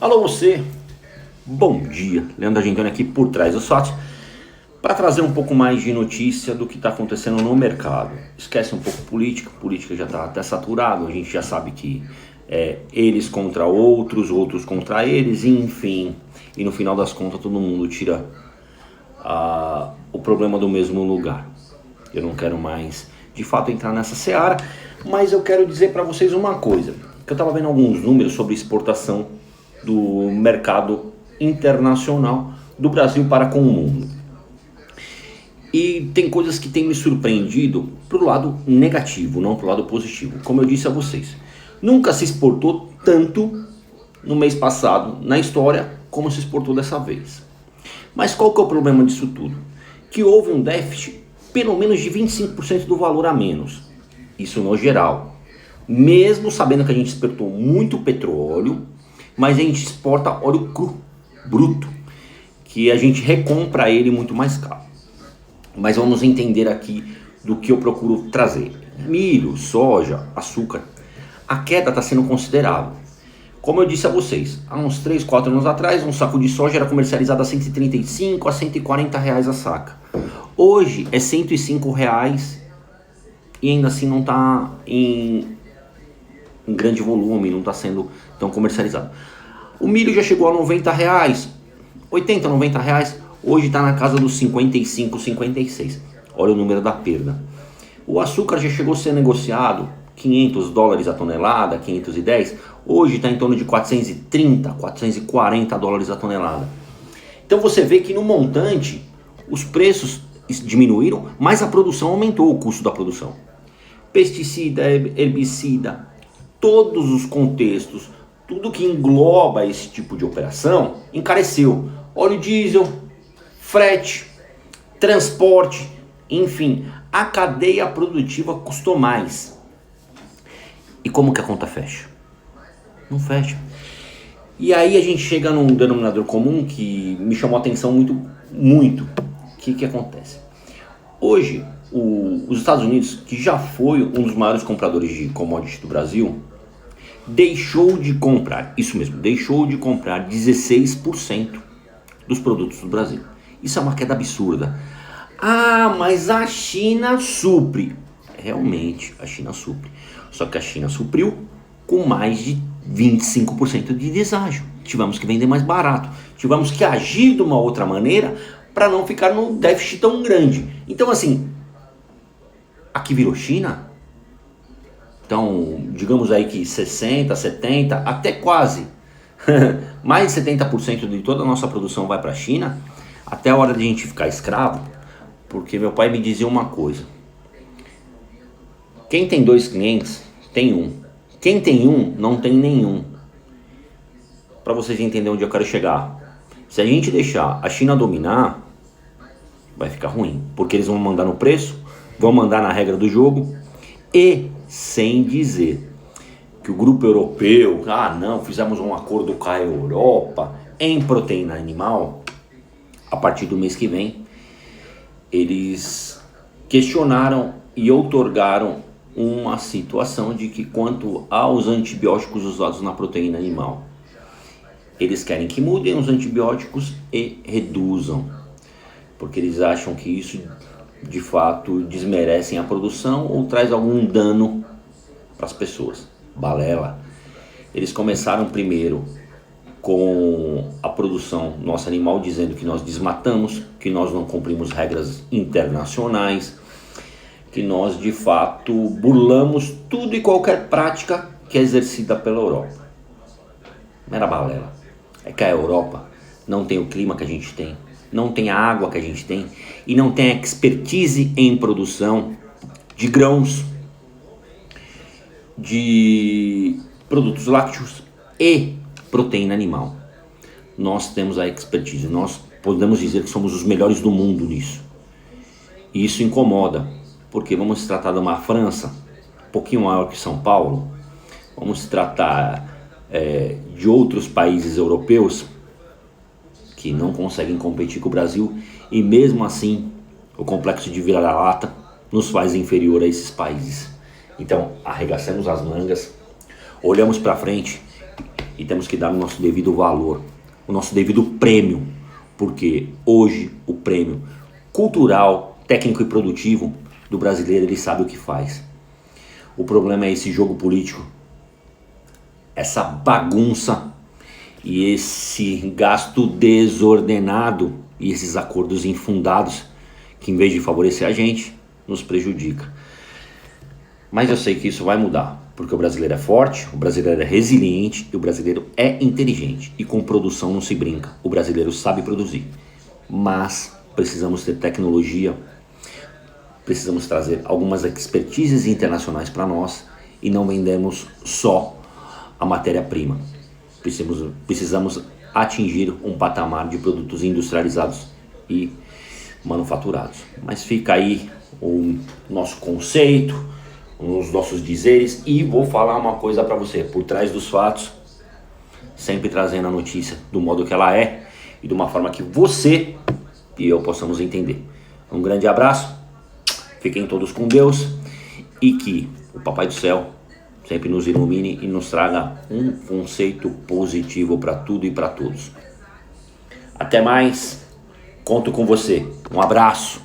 Alô você, bom dia, Leandro Argentoni aqui por trás dos fatos, para trazer um pouco mais de notícia do que está acontecendo no mercado. Esquece um pouco política já está até saturado, a gente já sabe que eles contra outros, outros contra eles, enfim, e no final das contas todo mundo tira o problema do mesmo lugar. Eu não quero mais de fato entrar nessa seara, mas eu quero dizer para vocês uma coisa, que eu estava vendo alguns números sobre exportação do mercado internacional do Brasil para com o mundo. E tem coisas que têm me surpreendido pro lado negativo, não pro lado positivo. Como eu disse a vocês, nunca se exportou tanto no mês passado na história como se exportou dessa vez. Mas qual que é o problema disso tudo? Que houve um déficit pelo menos de 25% do valor a menos. Isso no geral. Mesmo sabendo que a gente exportou muito petróleo, mas a gente exporta óleo cru, bruto, que a gente recompra ele muito mais caro. Mas vamos entender aqui do que eu procuro trazer. Milho, soja, açúcar. A queda está sendo considerável. Como eu disse a vocês, há uns 3, 4 anos atrás, um saco de soja era comercializado a 135 a 140 reais a saca. Hoje é 105 reais e ainda assim não está em grande volume, não está sendo tão comercializado. O milho já chegou a 90 reais, 80, 90 reais, hoje está na casa dos 55, 56. Olha o número da perda. O açúcar já chegou a ser negociado $500 a tonelada, 510, hoje está em torno de 430, 440 dólares a tonelada. Então você vê que no montante os preços diminuíram, mas a produção aumentou, o custo da produção. Pesticida, herbicida, todos os contextos, tudo que engloba esse tipo de operação encareceu. Óleo diesel, frete, transporte, enfim, a cadeia produtiva custou mais. E como que a conta fecha? Não fecha. E aí a gente chega num denominador comum que me chamou a atenção muito. O que acontece? Hoje, os Estados Unidos, que já foi um dos maiores compradores de commodities do Brasil, deixou de comprar 16% dos produtos do Brasil. Isso é uma queda absurda. Ah, mas a China supre. Realmente, a China supre. Só que a China supriu com mais de 25% de deságio. Tivemos que vender mais barato. Tivemos que agir de uma outra maneira para não ficar num déficit tão grande. Então assim, aqui virou China. Então, digamos aí que 60, 70, até quase mais de 70% de toda a nossa produção vai para a China, até a hora de a gente ficar escravo, porque meu pai me dizia uma coisa: quem tem 2 clientes, tem um. Quem tem um, não tem nenhum. Para vocês entenderem onde eu quero chegar. Se a gente deixar a China dominar, vai ficar ruim, porque eles vão mandar no preço, vão mandar na regra do jogo, e sem dizer que o grupo europeu, fizemos um acordo com a Europa em proteína animal. A partir do mês que vem, eles questionaram e outorgaram uma situação de que quanto aos antibióticos usados na proteína animal, eles querem que mudem os antibióticos e reduzam, porque eles acham que isso de fato desmerecem a produção ou traz algum dano para as pessoas. Balela. Eles começaram primeiro com a produção do nosso animal, dizendo que nós desmatamos, que nós não cumprimos regras internacionais, que nós de fato burlamos tudo e qualquer prática que é exercida pela Europa. Não era balela. É que a Europa não tem o clima que a gente tem, não tem a água que a gente tem e não tem a expertise em produção de grãos, de produtos lácteos e proteína animal. Nós temos a expertise, nós podemos dizer que somos os melhores do mundo nisso. E isso incomoda, porque vamos se tratar de uma França um pouquinho maior que São Paulo, vamos se tratar de outros países europeus que não conseguem competir com o Brasil, e mesmo assim o complexo de vira-lata nos faz inferior a esses países. Então arregaçamos as mangas, olhamos para frente e temos que dar o nosso devido valor, o nosso devido prêmio, porque hoje o prêmio cultural, técnico e produtivo do brasileiro, ele sabe o que faz. O problema é esse jogo político, essa bagunça e esse gasto desordenado e esses acordos infundados que, em vez de favorecer a gente, nos prejudica. Mas eu sei que isso vai mudar, porque o brasileiro é forte, o brasileiro é resiliente e o brasileiro é inteligente. E com produção não se brinca, o brasileiro sabe produzir. Mas precisamos ter tecnologia, precisamos trazer algumas expertises internacionais para nós e não vendemos só a matéria-prima. Precisamos atingir um patamar de produtos industrializados e manufaturados. Mas fica aí o nosso conceito, os nossos dizeres, e vou falar uma coisa para você, por trás dos fatos, sempre trazendo a notícia do modo que ela é e de uma forma que você e eu possamos entender. Um grande abraço, fiquem todos com Deus e que o Papai do Céu sempre nos ilumine e nos traga um conceito positivo para tudo e para todos. Até mais, conto com você, um abraço.